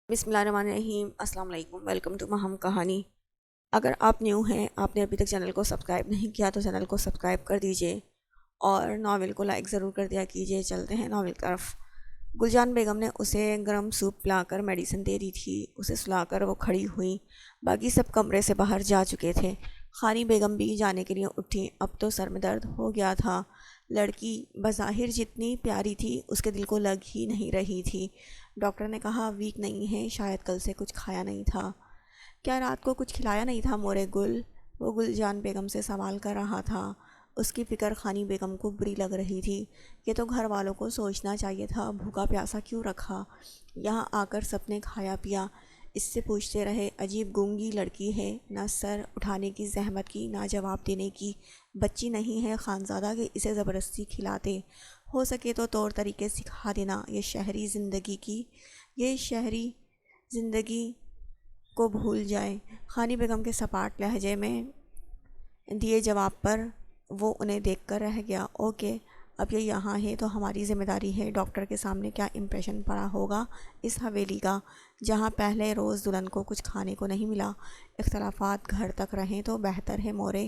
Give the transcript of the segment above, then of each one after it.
بسم اللہ الرحمن الرحیم۔ السلام علیکم، ویلکم ٹو مہم کہانی۔ اگر آپ نیو ہیں، آپ نے ابھی تک چینل کو سبسکرائب نہیں کیا تو چینل کو سبسکرائب کر دیجئے اور ناول کو لائک ضرور کر دیا کیجئے۔ چلتے ہیں ناول کی طرف۔ گلجان بیگم نے اسے گرم سوپ پلا کر میڈیسن دے دی تھی۔ اسے سلا کر وہ کھڑی ہوئی، باقی سب کمرے سے باہر جا چکے تھے۔ خانی بیگم بھی جانے کے لیے اٹھی، اب تو سر میں درد ہو گیا تھا۔ لڑکی بظاہر جتنی پیاری تھی اس کے دل کو لگ ہی نہیں رہی تھی۔ ڈاکٹر نے کہا ویک نہیں ہے، شاید کل سے کچھ کھایا نہیں تھا۔ کیا رات کو کچھ کھلایا نہیں تھا مورے گل؟ وہ گلجان بیگم سے سوال کر رہا تھا۔ اس کی فکر خانی بیگم کو بری لگ رہی تھی۔ یہ تو گھر والوں کو سوچنا چاہیے تھا، بھوکا پیاسا کیوں رکھا؟ یہاں آ کر سب نے کھایا پیا، اس سے پوچھتے رہے۔ عجیب گونگی لڑکی ہے، نہ سر اٹھانے کی زحمت کی نہ جواب دینے کی۔ بچی نہیں ہے خانزادہ کہ اسے زبردستی کھلاتے، ہو سکے تو طور طریقے سکھا دینا۔ یہ شہری زندگی کو بھول جائے۔ خانی بیگم کے سپاٹ لہجے میں دیے جواب پر وہ انہیں دیکھ کر رہ گیا۔ اوکے، اب یہ یہاں ہے تو ہماری ذمہ داری ہے۔ ڈاکٹر کے سامنے کیا امپریشن پڑا ہوگا اس حویلی کا، جہاں پہلے روز دلہن کو کچھ کھانے کو نہیں ملا۔ اختلافات گھر تک رہیں تو بہتر ہے مورے،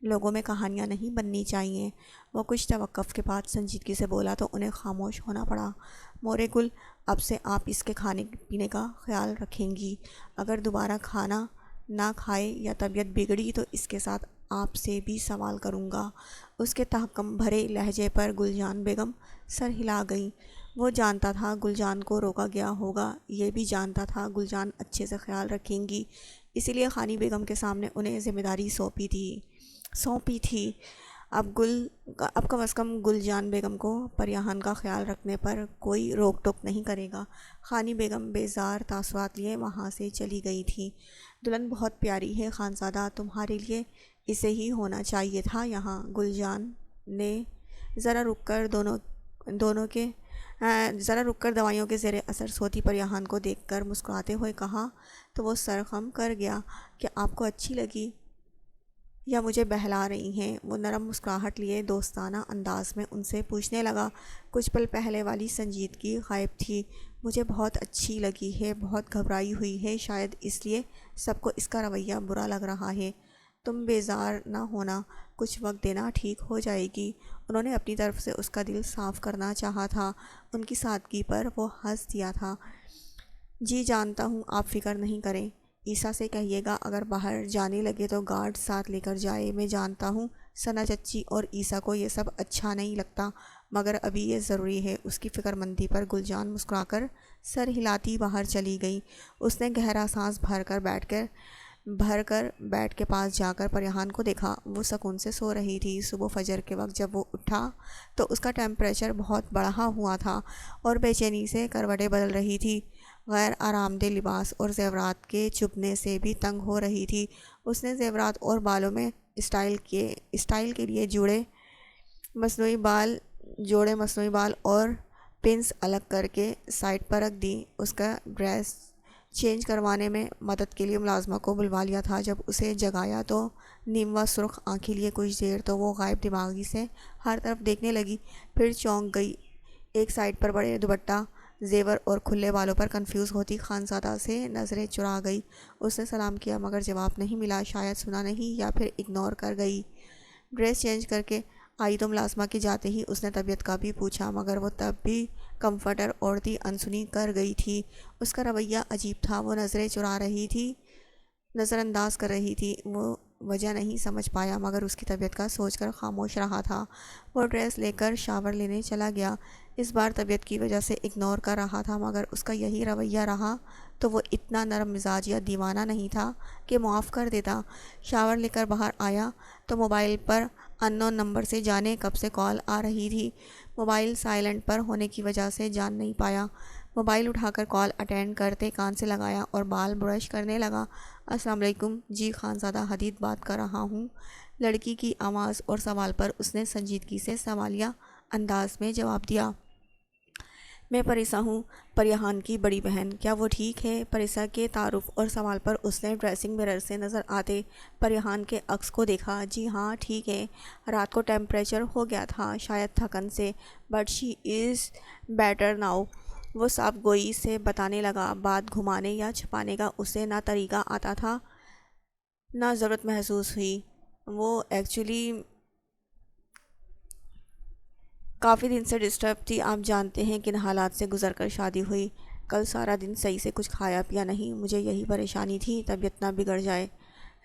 لوگوں میں کہانیاں نہیں بننی چاہیے۔ وہ کچھ توقف کے بعد سنجیدگی سے بولا تو انہیں خاموش ہونا پڑا۔ مورے گل، اب سے آپ اس کے کھانے پینے کا خیال رکھیں گی۔ اگر دوبارہ کھانا نہ کھائے یا طبیعت بگڑی تو اس کے ساتھ آپ سے بھی سوال کروں گا۔ اس کے تحکم بھرے لہجے پر گلجان بیگم سر ہلا گئیں۔ وہ جانتا تھا گلجان کو روکا گیا ہوگا، یہ بھی جانتا تھا گلجان اچھے سے خیال رکھیں گی، اسی لیے خانی بیگم کے سامنے انہیں ذمہ داری سونپی تھی۔ اب کم از کم گلجان بیگم کو پریہان کا خیال رکھنے پر کوئی روک ٹوک نہیں کرے گا۔ خانی بیگم بیزار تاثرات لیے وہاں سے چلی گئی تھی۔ دلہن بہت پیاری ہے خانزادہ، تمہارے لیے اسے ہی ہونا چاہیے تھا یہاں۔ گلجان نے ذرا رک کر دوائیوں کے زیر اثر سوتی پریہان کو دیکھ کر مسکراتے ہوئے کہا تو وہ سر خم کر گیا۔ کیا آپ کو اچھی لگی یا مجھے بہلا رہی ہیں؟ وہ نرم مسکراہٹ لیے دوستانہ انداز میں ان سے پوچھنے لگا۔ کچھ پل پہلے والی سنجیدگی غائب تھی۔ مجھے بہت اچھی لگی ہے، بہت گھبرائی ہوئی ہے، شاید اس لیے سب کو اس کا رویہ برا لگ رہا ہے۔ تم بیزار نہ ہونا، کچھ وقت دینا، ٹھیک ہو جائے گی۔ انہوں نے اپنی طرف سے اس کا دل صاف کرنا چاہا تھا، ان کی سادگی پر وہ ہنس دیا تھا۔ جی جانتا ہوں، آپ فکر نہیں کریں۔ عیسیٰ سے کہیے گا اگر باہر جانے لگے تو گارڈ ساتھ لے کر جائے۔ میں جانتا ہوں ثنا چچی اور عیسیٰ کو یہ سب اچھا نہیں لگتا، مگر ابھی یہ ضروری ہے۔ اس کی فکر مندی پر گلجان مسکرا کر سر ہلاتی باہر چلی گئی۔ اس نے گہرا سانس بھر کر بیڈ کے پاس جا کر پریہان کو دیکھا۔ وہ سکون سے سو رہی تھی۔ صبح فجر کے وقت جب وہ اٹھا تو اس کا ٹیمپریچر بہت بڑھا ہوا تھا اور بے چینی سے کروٹیں بدل رہی تھی۔ غیر آرام دہ لباس اور زیورات کے چبھنے سے بھی تنگ ہو رہی تھی۔ اس نے زیورات اور بالوں میں اسٹائل کے لیے جوڑے مصنوعی بال اور پنس الگ کر کے سائڈ پر رکھ دی۔ اس کا ڈریس چینج کروانے میں مدد کے لیے ملازمہ کو بلوا لیا تھا۔ جب اسے جگایا تو نیم و سرخ آنکھیں لیے کچھ دیر تو وہ غائب دماغی سے ہر طرف دیکھنے لگی، پھر چونک گئی۔ ایک سائڈ پر بڑے دوپٹہ، زیور اور کھلے بالوں پر کنفیوز ہوتی خانزادہ سے نظریں چرا گئی۔ اس نے سلام کیا مگر جواب نہیں ملا، شاید سنا نہیں یا پھر اگنور کر گئی۔ ڈریس چینج کر کے آئی تو ملازمہ کے جاتے ہی اس نے طبیعت کا بھی پوچھا، مگر وہ تب بھی کمفرٹر اوڑھتی انسنی کر گئی تھی۔ اس کا رویہ عجیب تھا، وہ نظریں چرا رہی تھی، نظر انداز کر رہی تھی۔ وہ وجہ نہیں سمجھ پایا مگر اس کی طبیعت کا سوچ کر خاموش رہا تھا۔ وہ ڈریس لے کر شاور لینے چلا گیا۔ اس بار طبیعت کی وجہ سے اگنور کر رہا تھا مگر اس کا یہی رویہ رہا تو وہ اتنا نرم مزاج یا دیوانہ نہیں تھا کہ معاف کر دیتا۔ شاور لے کر باہر آیا تو موبائل پر ان نون نمبر سے جانے کب سے کال آ رہی تھی۔ موبائل سائلنٹ پر ہونے کی وجہ سے جان نہیں پایا۔ موبائل اٹھا کر کال اٹینڈ کرتے کان سے لگایا اور بال برش کرنے لگا۔ السلام علیکم، جی خانزادہ حدید بات کر رہا ہوں۔ لڑکی کی آواز اور سوال پر اس نے سنجیدگی سے سوالیہ انداز میں جواب دیا۔ میں پریسا ہوں، پریہان کی بڑی بہن۔ کیا وہ ٹھیک ہے؟ پریسا کے تعارف اور سوال پر اس نے ڈریسنگ مرر سے نظر آتے پریہان کے عکس کو دیکھا۔ جی ہاں ٹھیک ہے، رات کو ٹیمپریچر ہو گیا تھا شاید تھکن سے، but she is better now. وہ صاف گوئی سے بتانے لگا۔ بات گھمانے یا چھپانے کا اسے نہ طریقہ آتا تھا نہ ضرورت محسوس ہوئی۔ وہ ایکچولی کافی دن سے ڈسٹرب تھی۔ آپ جانتے ہیں کن حالات سے گزر کر شادی ہوئی۔ کل سارا دن صحیح سے کچھ کھایا پیا نہیں۔ مجھے یہی پریشانی تھی طبیعت نہ بگڑ جائے۔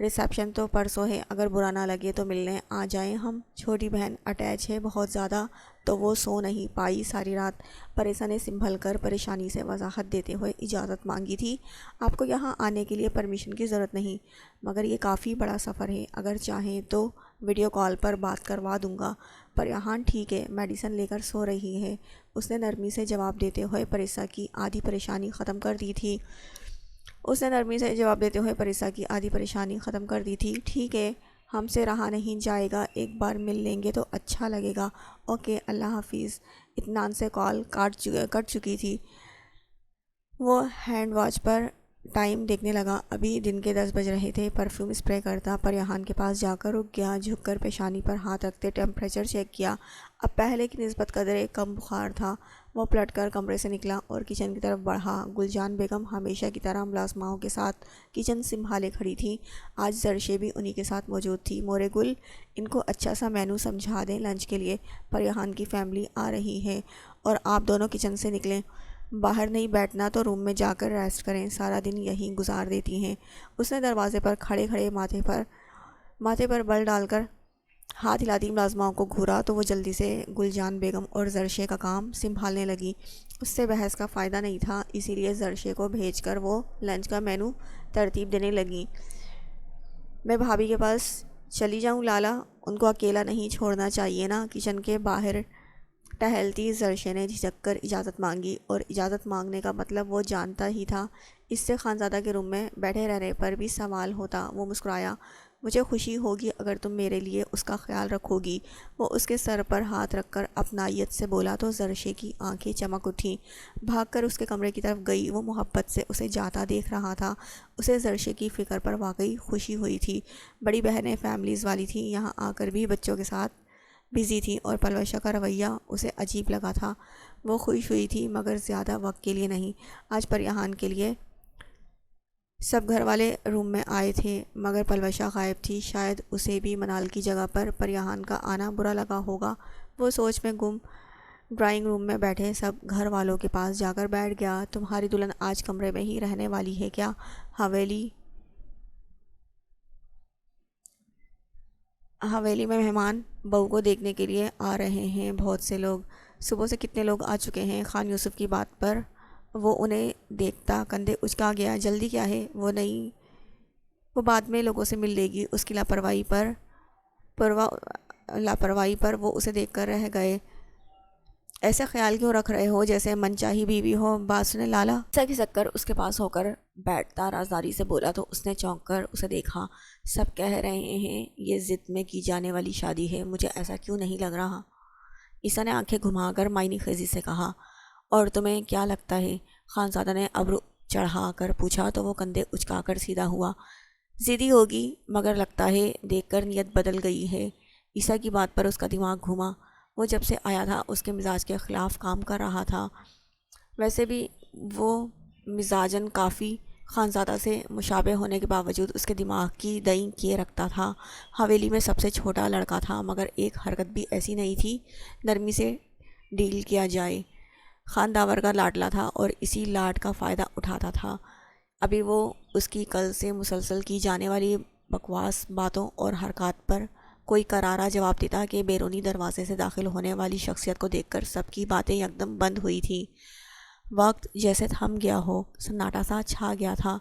ریسیپشن تو پرسوں ہے، اگر برا نہ لگے تو ملنے آ جائیں ہم۔ چھوٹی بہن اٹیچ ہے بہت زیادہ، تو وہ سو نہیں پائی ساری رات۔ پریسا نے سنبھل کر پریشانی سے وضاحت دیتے ہوئے اجازت مانگی تھی۔ آپ کو یہاں آنے کے لیے پرمیشن کی ضرورت نہیں، مگر یہ کافی بڑا سفر ہے۔ اگر چاہیں تو ویڈیو کال پر بات کروا دوں گا۔ پر یہاں ٹھیک ہے، میڈیسن لے کر سو رہی ہے، اس نے نرمی سے جواب دیتے ہوئے پریسا کی آدھی پریشانی ختم کر دی تھی۔ ٹھیک ہے، ہم سے رہا نہیں جائے گا، ایک بار مل لیں گے تو اچھا لگے گا۔ اوکے، اللہ حافظ۔ اطمینان سے کال کٹ چکی تھی۔ وہ ہینڈ واچ پر ٹائم دیکھنے لگا۔ ابھی دن کے 10 بج رہے تھے۔ پرفیوم اسپرے کرتا پریہان کے پاس جا کر رک گیا۔ جھک کر پیشانی پر ہاتھ رکھتے ٹیمپریچر چیک کیا۔ اب پہلے کی نسبت قدرے کم بخار تھا۔ وہ پلٹ کر کمرے سے نکلا اور کچن کی طرف بڑھا۔ گلجان بیگم ہمیشہ کی طرح ملازماؤں کے ساتھ کچن سنبھالے کھڑی تھی۔ آج زرشے بھی انہی کے ساتھ موجود تھی۔ مورے گل، ان کو اچھا سا مینو سمجھا دیں لنچ کے لیے، پریہان کی فیملی آ رہی ہے، اور آپ دونوں کچن سے نکلیں۔ باہر نہیں بیٹھنا تو روم میں جا کر ریسٹ کریں، سارا دن یہیں گزار دیتی ہیں۔ اس نے دروازے پر کھڑے کھڑے ماتھے پر بل ڈال کر ہاتھ ہلاتی ملازماؤں کو گھورا تو وہ جلدی سے گلجان بیگم اور زرشے کا کام سنبھالنے لگی۔ اس سے بحث کا فائدہ نہیں تھا، اسی لیے زرشے کو بھیج کر وہ لنچ کا مینو ترتیب دینے لگی۔ میں بھابھی کے پاس چلی جاؤں لالا، ان کو اکیلا نہیں چھوڑنا چاہیے نا۔ کچن کے باہر ٹہلتی زرشے نے جھجک کر اجازت مانگی، اور اجازت مانگنے کا مطلب وہ جانتا ہی تھا۔ اس سے خانزادہ کے روم میں بیٹھے رہنے پر بھی سوال ہوتا۔ وہ مسکرایا۔ مجھے خوشی ہوگی اگر تم میرے لیے اس کا خیال رکھو گی۔ وہ اس کے سر پر ہاتھ رکھ کر اپنائیت سے بولا تو زرشے کی آنکھیں چمک اٹھیں۔ بھاگ کر اس کے کمرے کی طرف گئی۔ وہ محبت سے اسے جاتا دیکھ رہا تھا۔ اسے زرشے کی فکر پر واقعی خوشی ہوئی تھی۔ بڑی بہنیں فیملیز والی تھیں، یہاں آ کر بھی بچوں کے ساتھ بزی تھی، اور پلوشا کا رویہ اسے عجیب لگا تھا۔ وہ خوش ہوئی تھی، مگر زیادہ وقت کے لیے نہیں۔ آج پریہان کے لیے سب گھر والے روم میں آئے تھے، مگر پلوشا غائب تھی۔ شاید اسے بھی منال کی جگہ پر پریہان کا آنا برا لگا ہوگا۔ وہ سوچ میں گم ڈرائنگ روم میں بیٹھے سب گھر والوں کے پاس جا کر بیٹھ گیا۔ تمہاری دلہن آج کمرے میں ہی رہنے والی ہے کیا؟ حویلی میں مہمان بہو کو دیکھنے کے لیے آ رہے ہیں، بہت سے لوگ۔ صبح سے کتنے لوگ آ چکے ہیں؟ خان یوسف کی بات پر وہ انہیں دیکھتا کندھے اچکا گیا۔ جلدی کیا ہے؟ وہ بعد میں لوگوں سے مل لے گی۔ اس کی لاپرواہی پر وہ اسے دیکھ کر رہ گئے۔ ایسے خیال کیوں رکھ رہے ہو جیسے من چاہی بیوی ہو؟ بات سنے لالا کھسک کر اس کے پاس ہو کر بیٹھتا رازداری سے بولا تو اس نے چونک کر اسے دیکھا۔ سب کہہ رہے ہیں یہ ضد میں کی جانے والی شادی ہے، مجھے ایسا کیوں نہیں لگ رہا؟ عیسیٰ نے آنکھیں گھما کر معنی خیزی سے کہا۔ اور تمہیں کیا لگتا ہے؟ خانزادہ نے ابرو چڑھا کر پوچھا تو وہ کندھے اچکا کر سیدھا ہوا۔ ضدی ہوگی، مگر لگتا ہے دیکھ کر نیت بدل گئی ہے۔ عیسیٰ کی بات پر اس کا دماغ گھوما۔ وہ جب سے آیا تھا اس کے مزاج کے خلاف کام کر رہا تھا۔ ویسے بھی وہ مزاجاً کافی خانزادہ سے مشابہ ہونے کے باوجود اس کے دماغ کی دئیں کیے رکھتا تھا۔ حویلی میں سب سے چھوٹا لڑکا تھا، مگر ایک حرکت بھی ایسی نہیں تھی نرمی سے ڈیل کیا جائے۔ خانداور کا لاڈلا تھا اور اسی لاڈ کا فائدہ اٹھاتا تھا۔ ابھی وہ اس کی کل سے مسلسل کی جانے والی بکواس باتوں اور حرکات پر کوئی کرارا جواب دیتا کہ بیرونی دروازے سے داخل ہونے والی شخصیت کو دیکھ کر سب کی باتیں یکدم بند ہوئی تھیں۔ وقت جیسے تھم گیا ہو، سناٹا سا چھا گیا تھا۔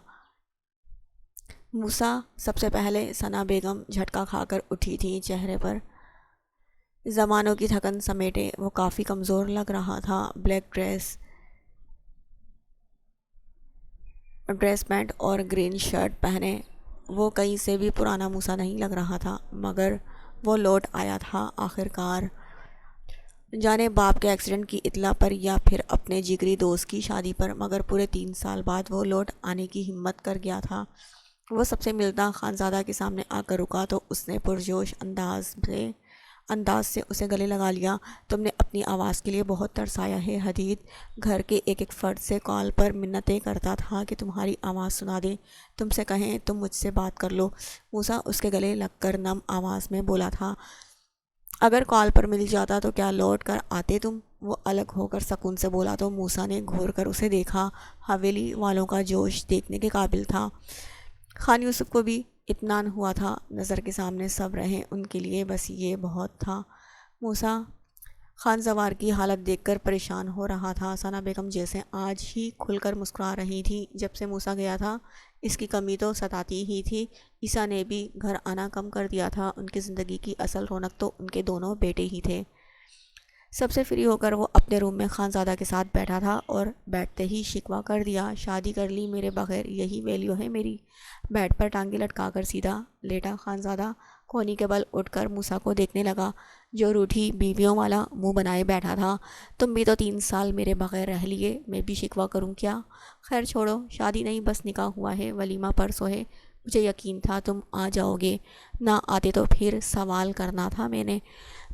موسیٰ سب سے پہلے ثنا بیگم جھٹکا کھا کر اٹھی تھی، چہرے پر زمانوں کی تھکن سمیٹے وہ کافی کمزور لگ رہا تھا۔ بلیک ڈریس پینٹ اور گرین شرٹ پہنے وہ کہیں سے بھی پرانا موسیٰ نہیں لگ رہا تھا، مگر وہ لوٹ آیا تھا آخر کار۔ جانے باپ کے ایکسیڈنٹ کی اطلاع پر یا پھر اپنے جگری دوست کی شادی پر، مگر پورے 3 سال بعد وہ لوٹ آنے کی ہمت کر گیا تھا۔ وہ سب سے ملتا خانزادہ کے سامنے آ کر رکا تو اس نے پرجوش انداز سے انداز سے اسے گلے لگا لیا۔ تم نے اپنی آواز کے لیے بہت ترسایا ہے حدید، گھر کے ایک ایک فرد سے کال پر منتیں کرتا تھا کہ تمہاری آواز سنا دیں، تم سے کہیں تم مجھ سے بات کر لو۔ موسیٰ اس کے گلے لگ کر نم آواز میں بولا تھا، اگر کال پر مل جاتا تو کیا لوٹ کر آتے تم؟ وہ الگ ہو کر سکون سے بولا تو موسیٰ نے گھور کر اسے دیکھا۔ حویلی والوں کا جوش دیکھنے کے قابل تھا۔ خان یوسف کو بھی اطمینان ہوا تھا، نظر کے سامنے سب رہیں، ان کے لیے بس یہ بہت تھا۔ موسیٰ خان زوار کی حالت دیکھ کر پریشان ہو رہا تھا۔ ثنا بیگم جیسے آج ہی کھل کر مسکرا رہی تھی، جب سے موسیٰ گیا تھا اس کی کمی تو ستاتی ہی تھی۔ عیسیٰ نے بھی گھر آنا کم کر دیا تھا، ان کی زندگی کی اصل رونق تو ان کے دونوں بیٹے ہی تھے۔ سب سے فری ہو کر وہ اپنے روم میں خانزادہ کے ساتھ بیٹھا تھا اور بیٹھتے ہی شکوہ کر دیا، شادی کر لی میرے بغیر، یہی ویلیو ہے میری؟ بیڈ پر ٹانگیں لٹکا کر سیدھا لیٹا خانزادہ کونی کے بل اٹھ کر موسیٰ کو دیکھنے لگا، جو روٹھی بیویوں والا منہ بنائے بیٹھا تھا۔ تم بھی تو 3 سال میرے بغیر رہ لیے، میں بھی شکوہ کروں کیا؟ خیر چھوڑو، شادی نہیں بس نکاح ہوا ہے، ولیمہ پرسوں ہے، مجھے یقین تھا تم آ جاؤ گے، نہ آتے تو پھر سوال کرنا تھا میں نے۔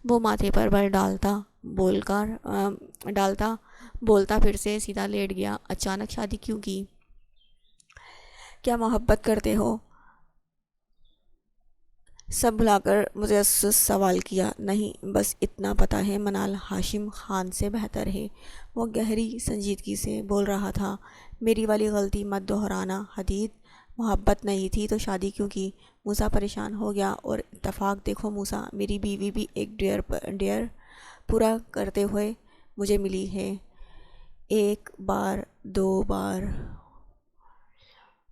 وہ ماتھے پر بل ڈالتا بولتا پھر سے سیدھا لیٹ گیا۔ اچانک شادی کیوں کی؟ کیا محبت کرتے ہو؟ سب بھلا کر متجسس سوال کیا۔ نہیں، بس اتنا پتہ ہے منال ہاشم خان سے بہتر ہے۔ وہ گہری سنجیدگی سے بول رہا تھا۔ میری والی غلطی مت دہرانا حدید، محبت نہیں تھی تو شادی کیوں کی؟ موسیٰ پریشان ہو گیا۔ اور اتفاق دیکھو موسیٰ، میری بیوی بھی ایک ڈیئر پورا کرتے ہوئے مجھے ملی ہے، 1 بار 2 بار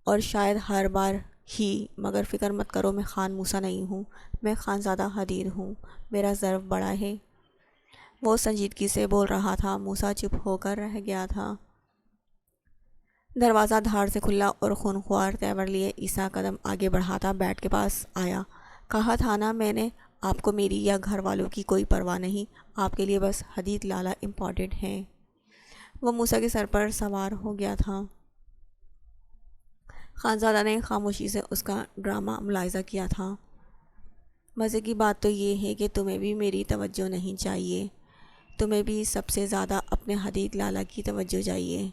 اور شاید ہر بار ہی، مگر فکر مت کرو، میں خان موسیٰ نہیں ہوں، میں خانزادہ حدید ہوں، میرا ظرف بڑا ہے۔ وہ سنجیدگی سے بول رہا تھا۔ موسیٰ چپ ہو کر رہ گیا تھا۔ دروازہ دھاڑ سے کھلا اور خونخوار تیور لیے عیسیٰ قدم آگے بڑھاتا بیڈ کے پاس آیا۔ کہا تھا نا میں نے آپ کو، میری یا گھر والوں کی کوئی پرواہ نہیں، آپ کے لیے بس حدید لالا امپورٹنٹ ہے۔ وہ موسیٰ کے سر پر سوار ہو گیا تھا۔ خانزادہ نے خاموشی سے اس کا ڈرامہ ملاحظہ کیا تھا۔ مزے کی بات تو یہ ہے کہ تمہیں بھی میری توجہ نہیں چاہیے، تمہیں بھی سب سے زیادہ اپنے حدید لالا کی توجہ چاہیے۔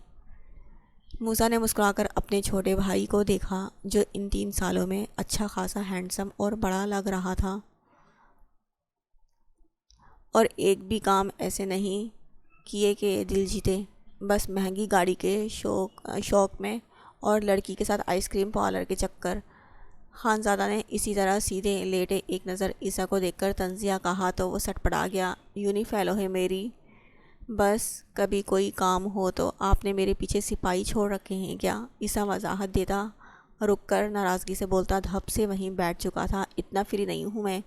موسیٰ نے مسکرا کر اپنے چھوٹے بھائی کو دیکھا، جو ان 3 سالوں میں اچھا خاصا ہینڈسم اور بڑا لگ رہا تھا، اور ایک بھی کام ایسے نہیں کیے کہ دل جیتے، بس مہنگی گاڑی کے شوق میں اور لڑکی کے ساتھ آئس کریم پارلر کے چکر۔ خانزادہ نے اسی طرح سیدھے لیٹے ایک نظر عیسیٰ کو دیکھ کر طنزیہ کہا تو وہ سٹ پڑا گیا۔ یونی فیلو ہے میری، بس کبھی کوئی کام ہو تو آپ نے میرے پیچھے سپاہی چھوڑ رکھے ہیں کیا؟ عیسیٰ وضاحت دیتا رک کر ناراضگی سے بولتا دھپ سے وہیں بیٹھ چکا تھا۔ اتنا فری نہیں ہوں میں۔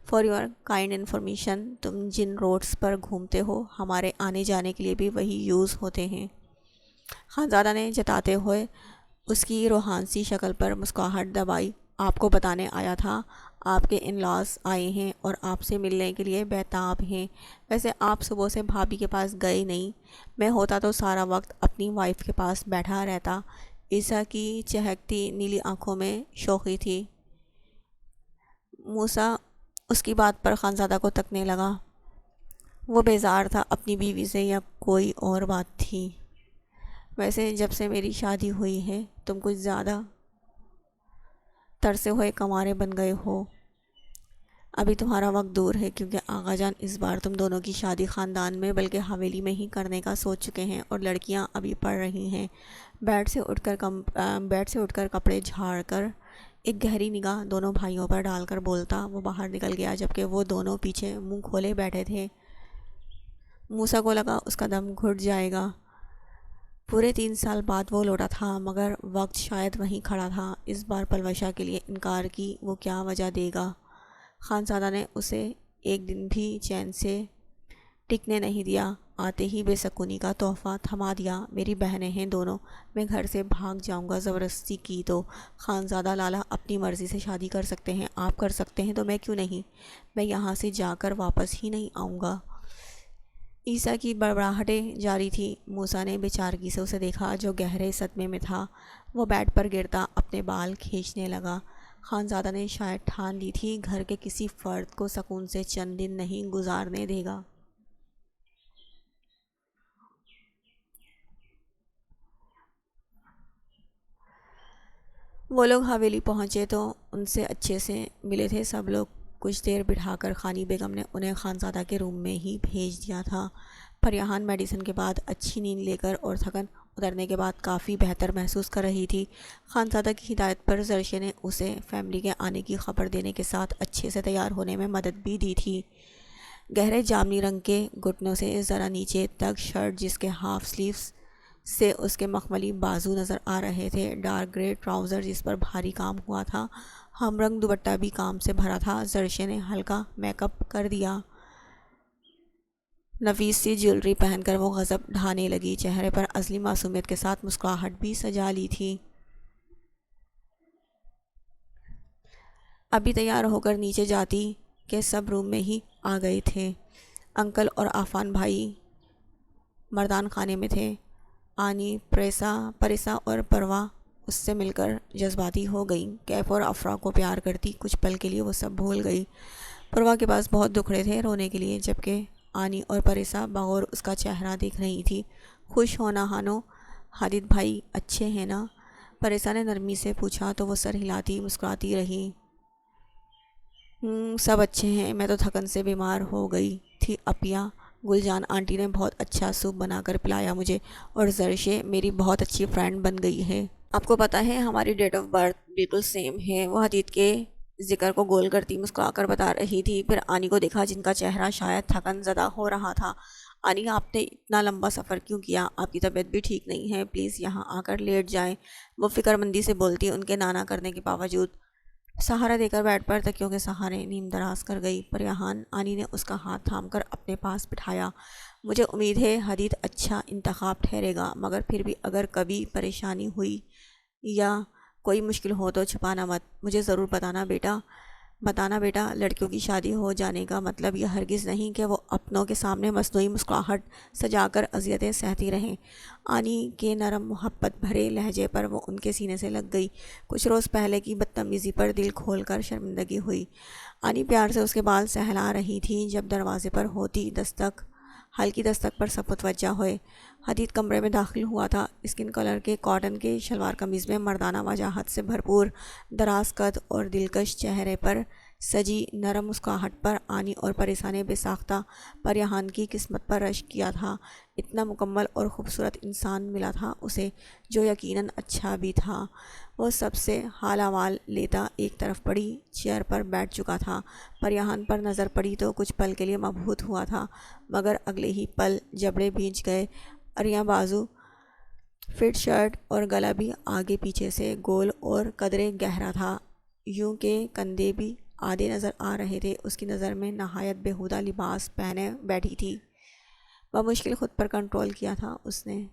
فار یور کائنڈ انفارمیشن، تم جن روڈس پر گھومتے ہو ہمارے آنے جانے کے لیے بھی وہی یوز ہوتے ہیں۔ خانزادہ نے جتاتے ہوئے اس کی روحانسی شکل پر مسکراہٹ دبائی۔ آپ کو بتانے آیا تھا، آپ کے ان لاز آئے ہیں اور آپ سے ملنے کے لیے بےتاب ہیں۔ ویسے آپ صبح سے بھابھی کے پاس گئے نہیں، میں ہوتا تو سارا وقت اپنی وائف کے پاس بیٹھا رہتا۔ عیسیٰ کی چہکتی نیلی آنکھوں میں شوخی تھی۔ موسیٰ اس کی بات پر خانزادہ کو تکنے لگا۔ وہ بیزار تھا اپنی بیوی سے یا کوئی اور بات تھی؟ ویسے جب سے میری شادی ہوئی ہے تم کچھ زیادہ ترسے ہوئے کنوارے بن گئے ہو۔ ابھی تمہارا وقت دور ہے، کیونکہ آغا جان اس بار تم دونوں کی شادی خاندان میں بلکہ حویلی میں ہی کرنے کا سوچ چکے ہیں، اور لڑکیاں ابھی پڑھ رہی ہیں۔ بیڈ سے اٹھ کر کپڑے جھاڑ کر ایک گہری نگاہ دونوں بھائیوں پر ڈال کر بولتا وہ باہر نکل گیا، جبکہ وہ دونوں پیچھے منہ کھولے بیٹھے تھے۔ موسیٰ کو لگا اس کا دم گھٹ جائے گا۔ پورے 3 سال بعد وہ لوٹا تھا، مگر وقت شاید وہیں کھڑا تھا۔ اس بار پلوشا کے لیے انکار کی وہ کیا وجہ دے گا؟ خانزادہ نے اسے ایک دن بھی چین سے ٹکنے نہیں دیا، آتے ہی بے سکونی کا تحفہ تھما دیا۔ میری بہنیں ہیں دونوں، میں گھر سے بھاگ جاؤں گا زبردستی کی تو؟ خانزادہ لالا اپنی مرضی سے شادی کر سکتے ہیں، آپ کر سکتے ہیں تو میں کیوں نہیں؟ میں یہاں سے جا کر واپس ہی نہیں آؤں گا۔ عیسیٰ کی بڑبڑاہٹیں جاری تھی۔ موسیٰ نے بے چارگی سے اسے دیکھا جو گہرے صدمے میں تھا۔ وہ بیڈ پر گرتا اپنے بال کھینچنے لگا۔ خانزادہ نے شاید ٹھان لی تھی گھر کے کسی فرد کو سکون سے چند دن نہیں گزارنے دے گا۔ وہ لوگ حویلی پہنچے تو ان سے اچھے سے ملے تھے سب لوگ۔ کچھ دیر بٹھا کر خانی بیگم نے انہیں خانزادہ کے روم میں ہی بھیج دیا تھا۔ پریان میڈیسن کے بعد اچھی نیند لے کر اور تھکن اترنے کے بعد کافی بہتر محسوس کر رہی تھی۔ خانزادہ کی ہدایت پر زرشے نے اسے فیملی کے آنے کی خبر دینے کے ساتھ اچھے سے تیار ہونے میں مدد بھی دی تھی۔ گہرے جامنی رنگ کے گھٹنوں سے ذرا نیچے تک شرٹ جس کے ہاف سلیوز سے اس کے مخملی بازو نظر آ رہے تھے، ڈارک گرے ٹراؤزر جس پر بھاری کام ہوا تھا، ہم رنگ دوپٹہ بھی کام سے بھرا تھا۔ زرشے نے ہلکا میک اپ کر دیا، نفیس سی جیولری پہن کر وہ غضب ڈھانے لگی، چہرے پر اصلی معصومیت کے ساتھ مسکراہٹ بھی سجا لی تھی۔ ابھی تیار ہو کر نیچے جاتی کہ سب روم میں ہی آ گئے تھے۔ انکل اور آفان بھائی مردان خانے میں تھے۔ آنی، پریسا اور پروا اس سے مل کر جذباتی ہو گئیں۔ کیف اور افرا کو پیار کرتی، کچھ پل کے لیے وہ سب بھول گئی۔ پروا کے پاس بہت دکھڑے تھے رونے کے لیے، جبکہ آنی اور پریسا بغور اس کا چہرہ دیکھ رہی تھی۔ خوش ہونا ہانو، حدید بھائی اچھے ہیں نا؟ پریسا نے نرمی سے پوچھا تو وہ سر ہلاتی مسکراتی رہی۔ سب اچھے ہیں، میں تو تھکن سے بیمار ہو گئی تھی اپیا۔ گل جان آنٹی نے بہت اچھا سوپ بنا کر پلایا مجھے، اور زرشے میری بہت اچھی فرینڈ بن گئی ہے۔ آپ کو پتہ ہے ہماری ڈیٹ آف برتھ بالکل سیم ہے، وہ حدید کے ذکر کو گول کرتی مسکرا کر بتا رہی تھی۔ پھر آنی کو دیکھا جن کا چہرہ شاید تھکن زدہ ہو رہا تھا۔ آنی، آپ نے اتنا لمبا سفر کیوں کیا؟ آپ کی طبیعت بھی ٹھیک نہیں ہے، پلیز یہاں آ کر لیٹ جائیں، وہ فکر مندی سے بولتی، ان کے نانا کرنے کے باوجود۔ سہارا دے کر بیڈ پر تکیوں کے سہارے نیم دراز کر گئی پریان۔ آنی نے اس کا ہاتھ تھام کر اپنے پاس بٹھایا۔ مجھے امید ہے حدید اچھا انتخاب ٹھہرے گا، مگر پھر بھی اگر کبھی پریشانی ہوئی یا کوئی مشکل ہو تو چھپانا مت، مجھے ضرور بتانا بیٹا۔ لڑکیوں کی شادی ہو جانے کا مطلب یہ ہرگز نہیں کہ وہ اپنوں کے سامنے مصنوعی مسکراہٹ سجا کر اذیتیں سہتی رہیں۔ آنی کے نرم محبت بھرے لہجے پر وہ ان کے سینے سے لگ گئی۔ کچھ روز پہلے کی بدتمیزی پر دل کھول کر شرمندگی ہوئی۔ آنی پیار سے اس کے بال سہلا رہی تھی جب دروازے پر ہلکی دستک پر سب متوجہ ہوئے۔ حدید کمرے میں داخل ہوا تھا، اسکن کلر کے کاٹن کے شلوار قمیض میں، مردانہ وجاہت سے بھرپور، دراز قد اور دلکش چہرے پر سجی نرم مسکراہٹ پر آنی اور پریسا نے بے ساختہ پریان کی قسمت پر رشک کیا تھا۔ اتنا مکمل اور خوبصورت انسان ملا تھا اسے، جو یقیناً اچھا بھی تھا۔ وہ سب سے حال احوال لیتا ایک طرف پڑی چیئر پر بیٹھ چکا تھا۔ پریان پر نظر پڑی تو کچھ پل کے لیے مبہوت ہوا تھا، مگر اگلے ہی پل جبڑے بھیج گئے۔ اریاں بازو، فٹ شرٹ اور گلا بھی آگے پیچھے سے گول اور قدرے گہرا تھا، یوں کہ کندھے بھی آدھے نظر آ رہے تھے۔ اس کی نظر میں نہایت بیہودہ لباس پہنے بیٹھی تھی۔ بمشکل خود پر کنٹرول کیا تھا اس نے۔